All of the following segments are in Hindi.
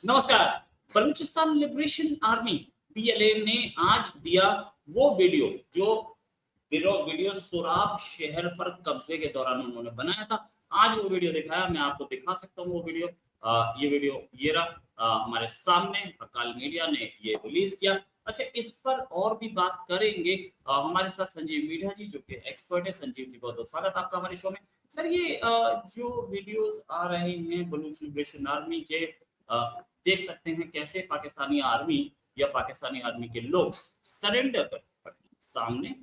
नमस्कार। बलूचिस्तान लिबरेशन आर्मी BLA ने आज दिया वो वीडियो जो वीडियो सोराब शहर पर कब्जे के दौरान उन्होंने बनाया था। आज वो वीडियो दिखाया, मैं आपको दिखा सकता हूँ वो वीडियो। ये वीडियो ये रहा हमारे सामने, अकाल मीडिया ने ये रिलीज किया। अच्छा, इस पर और भी बात करेंगे। हमारे साथ संजीव मीडिया जी जो कि एक्सपर्ट है। संजीव जी, बहुत बहुत स्वागत आपका हमारे शो में। सर, ये जो वीडियोस आ रहे हैं बलूच लिबरेशन आर्मी के, देख सकते हैं कैसे पाकिस्तानी आर्मी या पाकिस्तानी आर्मी के लोग सरेंडर कर पड़े सामने।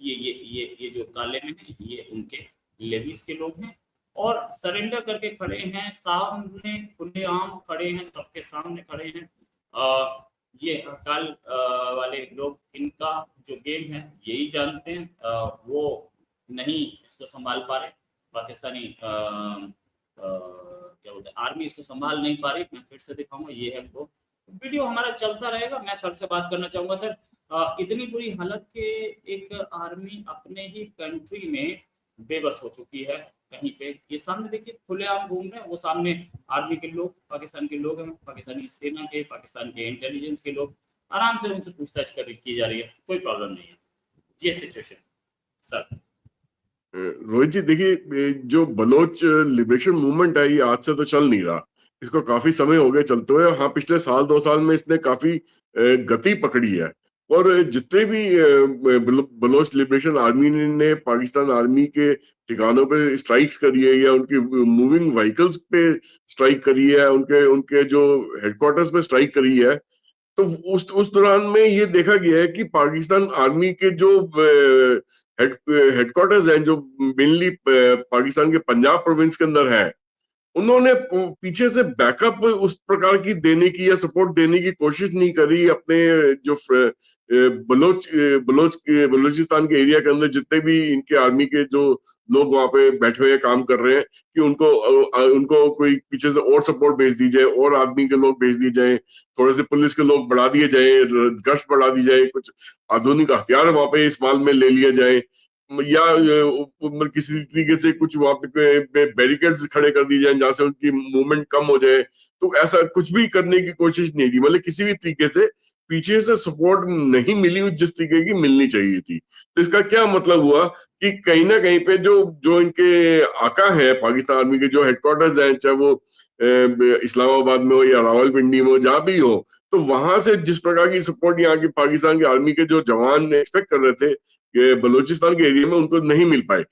ये जो काले में है, ये उनके लेविस के लोग हैं और सरेंडर करके खड़े हैं सामने, खुलेआम खड़े हैं, सबके सामने खड़े हैं। ये अकाल वाले लोग, इनका जो गेम है यही जानते हैं। वो नहीं इसको संभाल पा रहे। पाकिस्तानी क्या बोलते हैं, आर्मी इसको संभाल नहीं पा रही। मैं फिर से दिखाऊंगा, ये है वो वीडियो। हमारा चलता रहेगा। मैं सर से बात करना चाहूंगा। सर, इतनी बुरी हालत के एक आर्मी अपने ही कंट्री में बेबस हो चुकी है। कहीं पे ये सामने देखिए, खुलेआम घूम रहे हैं। वो सामने आर्मी के लोग, पाकिस्तान के लोग हैं, पाकिस्तानी सेना के, पाकिस्तान के इंटेलिजेंस के लोग, आराम से उनसे पूछताछ की जा रही है। कोई प्रॉब्लम नहीं है। ये सिचुएशन सर। रोहित जी, देखिए, जो बलोच लिबरेशन मूवमेंट है ये आज से तो चल नहीं रहा। इसको काफी समय हो गया चलते हुए। हाँ, पिछले साल 2 साल में इसने काफी गति पकड़ी है। और जितने भी बलोच लिबरेशन आर्मी ने पाकिस्तान आर्मी के ठिकानों पे स्ट्राइक्स करी है या उनकी मूविंग व्हीकल्स पे स्ट्राइक करी है, उनके उनके जो हेडक्वार्टर्स पे स्ट्राइक करी है, तो उस दौरान में ये देखा गया है कि पाकिस्तान आर्मी के जो हेडक्वार्टर्स हैं, जो मेनली पाकिस्तान के पंजाब प्रोविंस के अंदर है, उन्होंने पीछे से बैकअप उस प्रकार की देने की या सपोर्ट देने की कोशिश नहीं करी। अपने जो बलोचिस्तान के एरिया के अंदर जितने भी इनके आर्मी के जो लोग वहां पे बैठे हुए काम कर रहे हैं, कि उनको उनको कोई पीछे से और सपोर्ट भेज दी जाए, और आर्मी के लोग भेज दिए जाए, थोड़े से पुलिस के लोग बढ़ा दिए जाए, गश्त बढ़ा दी जाए, कुछ आधुनिक हथियार वहां पे इस्तेमाल में ले लिया जाए, या किसी तरीके से कुछ वहां पे बैरिकेड्स खड़े कर दिए जाए जहां से उनकी मूवमेंट कम हो जाए। तो ऐसा कुछ भी करने की कोशिश नहीं की। मतलब किसी भी तरीके से पीछे से सपोर्ट नहीं मिली जिस तरीके की मिलनी चाहिए थी। तो इसका क्या मतलब हुआ कि कहीं ना कहीं पे जो जो इनके आका है पाकिस्तान आर्मी के, जो हेडक्वार्टर्स हैं, चाहे वो इस्लामाबाद में हो या रावलपिंडी में हो, जहां भी हो, तो वहां से जिस प्रकार की सपोर्ट यहाँ की पाकिस्तान की आर्मी के जो जवान एक्सपेक्ट कर रहे थे बलूचिस्तान के एरिया में, उनको नहीं मिल पाए।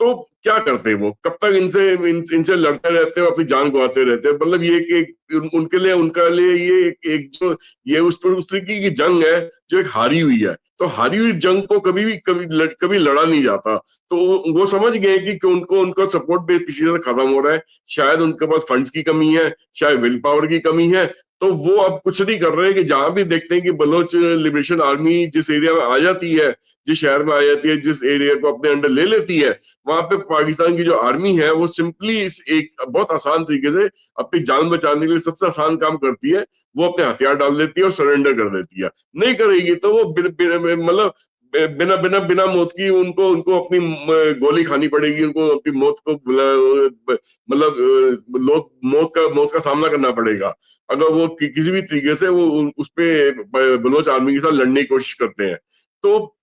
तो क्या करते वो, कब तक इनसे लड़ते रहते हो, अपनी जान गंवाते रहते हैं। मतलब ये उनके लिए, उनका लिए ये एक जो ये उस तरीके की जंग है जो एक हारी हुई है। तो हारी हुई जंग को कभी लड़ा नहीं जाता। तो वो समझ गए कि उनको उनका सपोर्ट भी पीछे से खत्म हो रहा है। शायद उनके पास फंड्स की कमी है, शायद विल पावर की कमी है। तो वो अब कुछ नहीं कर रहे हैं कि जहां भी देखते हैं कि बलोच लिबरेशन आर्मी जिस एरिया में आ जाती है, जिस शहर में आ जाती है, जिस एरिया को अपने अंडर ले लेती है, वहां पे पाकिस्तान की जो आर्मी है वो सिंपली इस एक बहुत आसान तरीके से अपनी जान बचाने के लिए सबसे आसान काम करती है, वो अपने हथियार डाल देती है और सरेंडर कर देती है। नहीं करेगी तो वो मतलब बिना बिना बिना मौत की उनको उनको अपनी गोली खानी पड़ेगी, उनको अपनी मौत को मतलब मौत का सामना करना पड़ेगा अगर वो किसी भी तरीके से वो उस पे बलोच आर्मी के साथ लड़ने की कोशिश करते हैं। तो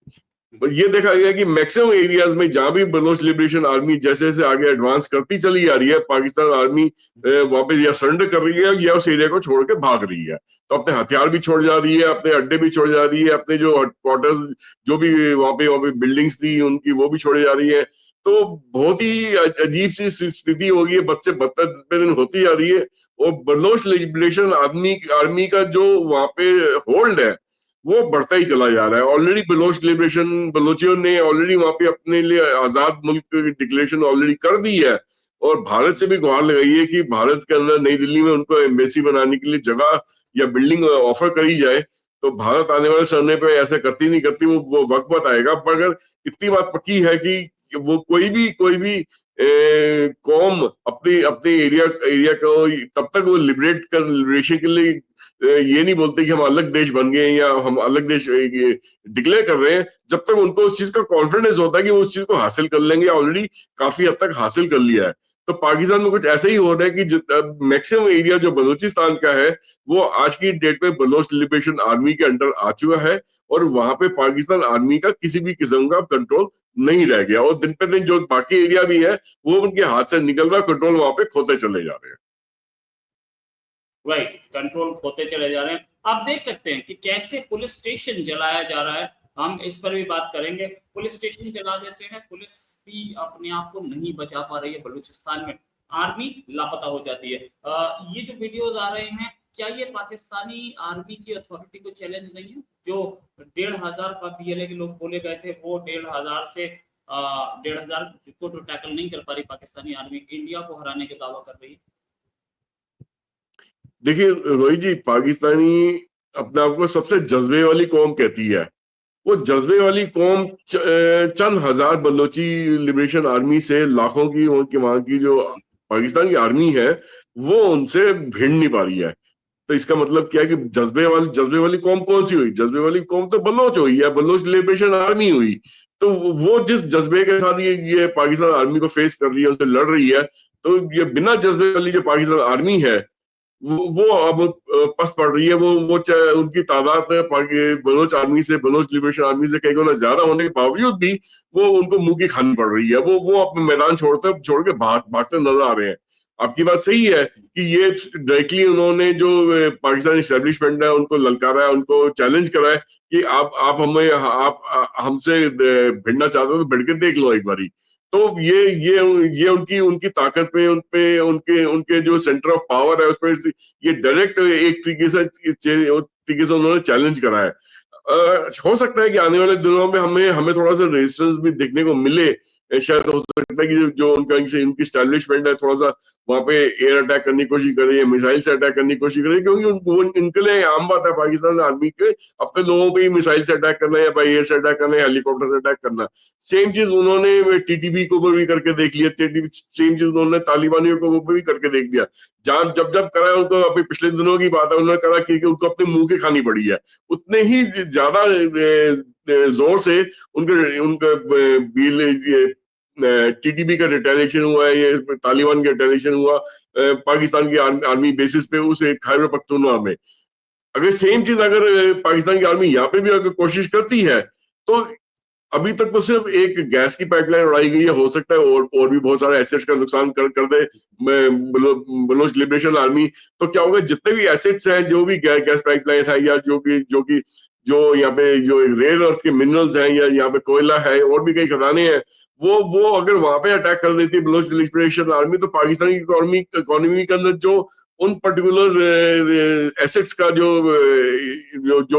ये देखा गया कि मैक्सिमम एरियाज में जहां भी बलोच लिबरेशन आर्मी जैसे जैसे आगे एडवांस करती चली जा रही है, पाकिस्तान आर्मी वापस या सरेंडर कर रही है या उस एरिया को छोड़ के भाग रही है। तो अपने हथियार भी छोड़ जा रही है, अपने अड्डे भी छोड़ जा रही है, अपने जो क्वार्टर्स जो भी वहां पे बिल्डिंग्स थी उनकी, वो भी छोड़े जा रही है। तो बहुत ही अजीब सी स्थिति हो गई है, बद से बदतर दिन होती जा रही है। और बलोच लिबरेशन आर्मी का जो वहां पे होल्ड है वो बढ़ता ही चला जा रहा है। ऑलरेडी बलोच लिबरेशन, बलोचियों ने ऑलरेडी वहां पे अपने लिए आजाद मुल्क की डिक्लेरेशन ऑलरेडी कर दी है, और भारत से भी गुहार लगाई है कि भारत के अंदर नई दिल्ली में उनको एम्बेसी बनाने के लिए जगह या बिल्डिंग ऑफर करी जाए। तो भारत आने वाले समय पे ऐसा करती नहीं करती वो वक्त बताएगा। पर अगर इतनी बात पक्की है कि वो कोई भी कौम अपनी अपने एरिया एरिया को तब तक वो लिबरेशन के लिए ये नहीं बोलते कि हम अलग देश बन गए या हम अलग देश डिक्लेयर कर रहे हैं, जब तक उनको उस चीज का कॉन्फिडेंस होता है कि वो उस चीज को हासिल कर लेंगे, ऑलरेडी काफी हद तक हासिल कर लिया है। तो पाकिस्तान में कुछ ऐसा ही हो रहा है कि मैक्सिमम एरिया जो बलूचिस्तान का है वो आज की डेट में बलोच लिबरेशन आर्मी के अंडर आ चुका है, और वहां पे पाकिस्तान आर्मी का किसी भी किस्म का कंट्रोल नहीं रह गया, और दिन पे दिन जो बाकी एरिया भी है वो उनके हाथ से निकल रहा, कंट्रोल वहां पे खोते चले जा रहे हैं। राइट, कंट्रोल खोते चले जा रहे हैं। आप देख सकते हैं कि कैसे पुलिस स्टेशन जलाया जा रहा है, हम इस पर भी बात करेंगे। पुलिस स्टेशन जला देते हैं, पुलिस भी अपने आप को नहीं बचा पा रही है बलूचिस्तान में, आर्मी लापता हो जाती है। ये जो वीडियोस आ रहे हैं, क्या ये पाकिस्तानी आर्मी की अथॉरिटी को चैलेंज नहीं है? जो 1,500 पीएलए के लोग बोले गए थे, वो 1,500 से 1,500 को तो टैकल नहीं कर पा रही पाकिस्तानी आर्मी, इंडिया को हराने के दावा कर रही है। देखिए रोहित जी, पाकिस्तानी अपने आप को सबसे जज्बे वाली कौम कहती है। वो जज्बे वाली कौम चंद हजार बलोची लिबरेशन आर्मी से लाखों की उनकी वहां की जो पाकिस्तान की आर्मी है वो उनसे भिड़ नहीं पा रही है। तो इसका मतलब क्या है कि जज्बे वाली कौम कौन सी हुई? जज्बे वाली कौम तो बलोच हुई है, बलोच लिबरेशन आर्मी हुई। तो वो जिस जज्बे के साथ ये पाकिस्तान आर्मी को फेस कर रही है, उससे लड़ रही है, तो ये बिना जज्बे वाली जो पाकिस्तान आर्मी है वो अब पस पड़ रही है। उनकी तादाद बलोच आर्मी से, बलोच लिबरेशन आर्मी से कई गुना ज्यादा होने के बावजूद भी वो उनको मुंह की खानी पड़ रही है। वो अपने मैदान छोड़ के भागते नजर आ रहे हैं। आपकी बात सही है कि ये डायरेक्टली उन्होंने जो पाकिस्तान इस्टेब्लिशमेंट है उनको ललकारा है, उनको चैलेंज करा है कि आप हमसे भिड़ना चाहते हो तो भिड़ के देख लो एक बारी। तो ये उनकी उनकी ताकत पे, उनपे उनके उनके जो सेंटर ऑफ पावर है उस पर ये डायरेक्ट एक तरीके से उन्होंने चैलेंज करा है। हो सकता है कि आने वाले दिनों में हमें हमें थोड़ा सा रेजिस्टेंस भी देखने को मिले। शायद हो सकता है कि जो उनका इनकी स्टैब्लिशमेंट है थोड़ा सा वहां पे एयर अटैक करने की कोशिश करे, मिसाइल से अटैक करने की कोशिश करे, क्योंकि इनके लिए आम बात है पाकिस्तान आर्मी के अपने लोगों पे ही मिसाइल से अटैक करना, या बाई एयर से अटैक करना, या हेलीकॉप्टर से अटैक करना। सेम चीज उन्होंने टीटीबी को भी करके देख लिया, सेम चीज उन्होंने तालिबानियों को भी करके देख लिया। जहां जब जब करा उनको, अभी पिछले दिनों की बात है, उन्होंने करा कि उनको अपने मुंह की खानी पड़ी है। उतने ही ज्यादा जोर से उनके उनका टीटीबी का रिटेलिएशन हुआ है, ये तालिबान का रिटेलिएशन हुआ पाकिस्तान की आर्मी बेसिस पे उस खैबर पख्तूनख्वा में। अगर सेम चीज अगर पाकिस्तान की आर्मी यहाँ पे भी अगर कोशिश करती है, तो अभी तक तो सिर्फ एक गैस की पाइपलाइन उड़ाई गई है, हो सकता है और भी बहुत सारे एसेट्स का नुकसान कर दे बलोच लिबरेशन आर्मी। तो क्या होगा, जितने भी एसेट्स हैं, जो भी गैस पाइपलाइन है, या जो यहाँ पे जो रेयर अर्थ के मिनरल्स हैं, या यहाँ पे कोयला है, और भी कई खदानें हैं, वो अगर वहां पे अटैक कर देती है बलोच लिबरेशन आर्मी, तो पाकिस्तानी इकोनॉमी के अंदर जो उन पर्टिकुलर एसेट्स का जो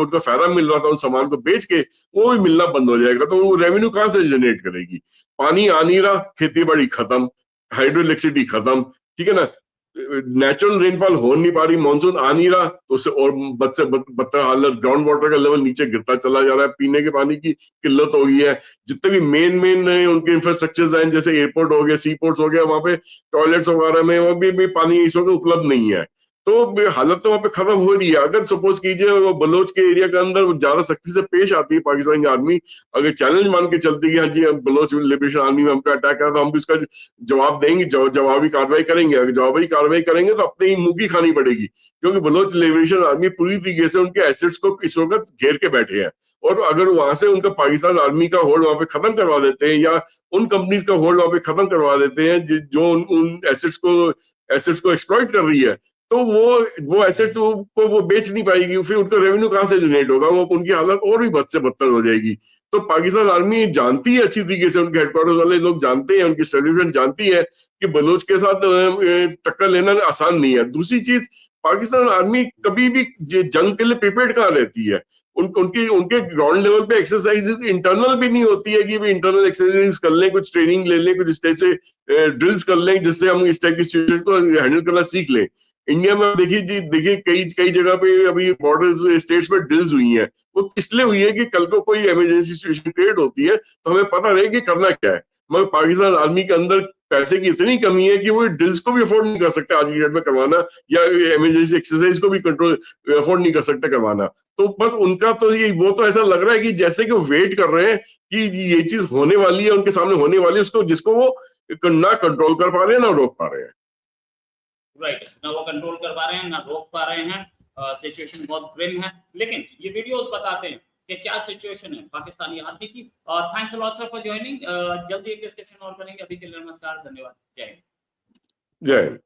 उनको फायदा मिल रहा था उन सामान को बेच के, वो भी मिलना बंद हो जाएगा। तो वो रेवेन्यू कहाँ से जनरेट करेगी? पानी आ नहीं रहा, खेती बाड़ी खत्म, हाइड्रो इलेक्ट्रिसिटी खत्म, ठीक है ना, नेचुरल रेनफॉल हो नहीं पा रही, मानसून आ नहीं रहा, तो उससे और बदतर हालत, ग्राउंड वाटर का लेवल नीचे गिरता चला जा रहा है, पीने के पानी की किल्लत हो गई है। जितने भी मेन उनके इंफ्रास्ट्रक्चर्स हैं, जैसे एयरपोर्ट हो गया, सी पोर्ट्स हो गया, वहां पे टॉयलेट्स वगैरह में वो भी पानी इस वक्त उपलब्ध नहीं है। तो हालत तो वहां पे खत्म हो रही है। अगर सपोज कीजिए वो बलोच के एरिया के अंदर ज्यादा सख्ती से पेश आती है पाकिस्तान की आर्मी, अगर चैलेंज मान के चलती है, हाँ जी बलोच लिबरेशन आर्मी में हम पे अटैक करा, तो हम भी उसका जवाब देंगे, जवाबी कार्रवाई करेंगे। अगर जवाबी कार्रवाई करेंगे तो अपने ही मुंह की खानी पड़ेगी, क्योंकि बलोच लिबरेशन आर्मी पूरी तरीके से उनके एसेट्स को इस वक्त घेर के बैठे हैं। और अगर वहां से उनका पाकिस्तान आर्मी का होल्ड वहां पे खत्म करवा देते हैं, या उन कंपनीज का होल्ड वहां पे खत्म करवा देते हैं जो उन एसेट्स को एक्सप्लॉइट कर रही है, तो वो एसेट्स को वो बेच नहीं पाएगी, फिर उनका रेवेन्यू कहाँ से जनरेट होगा? वो उनकी हालत और भी बद से बदतर हो जाएगी। तो पाकिस्तान आर्मी जानती है अच्छी तरीके से, उनके हेडक्वार्टर वाले लोग जानते हैं, उनकी सर्विलेंस जानती है कि बलोच के साथ टक्कर लेना आसान नहीं है। दूसरी चीज, पाकिस्तान आर्मी कभी भी जंग के लिए प्रिपेयर्ड कहाँ रहती है? उनके ग्राउंड लेवल पे एक्सरसाइजेज इंटरनल भी नहीं होती है कि भी इंटरनल एक्सरसाइज कर लें, कुछ ट्रेनिंग ले लें, कुछ इस टाइप से ड्रिल्स कर लें जिससे हम इस टाइप की सिचुएशन को हैंडल करना सीख लें। इंडिया में देखिए कई कई जगह पे अभी बॉर्डर स्टेट्स में ड्रिल्स हुई हैं। वो इसलिए हुई है कि कल को कोई इमरजेंसी सिचुएशन क्रिएट होती है तो हमें पता रहे कि करना क्या है। मगर पाकिस्तान आर्मी के अंदर पैसे की इतनी कमी है कि वो ड्रिल्स को भी अफोर्ड नहीं कर सकते आज की डेट में करवाना, या इमरजेंसी एक्सरसाइज को भी कंट्रोल अफोर्ड नहीं कर सकते करवाना। तो बस उनका तो ये वो तो ऐसा लग रहा है कि जैसे कि वो वेट कर रहे हैं कि ये चीज होने वाली है, उनके सामने होने वाली है, उसको जिसको वो ना कंट्रोल कर पा रहे हैं ना रोक पा रहे हैं। राइट, ना वो कंट्रोल कर पा रहे हैं ना रोक पा रहे हैं। सिचुएशन बहुत ग्रिम है, लेकिन ये वीडियोस बताते हैं कि क्या सिचुएशन है पाकिस्तानी आर्मी की। Thanks a lot sir for joining. जल्दी एक डिस्कशन और करेंगे, अभी के लिए नमस्कार, धन्यवाद, जय हिंद। जय हिंद।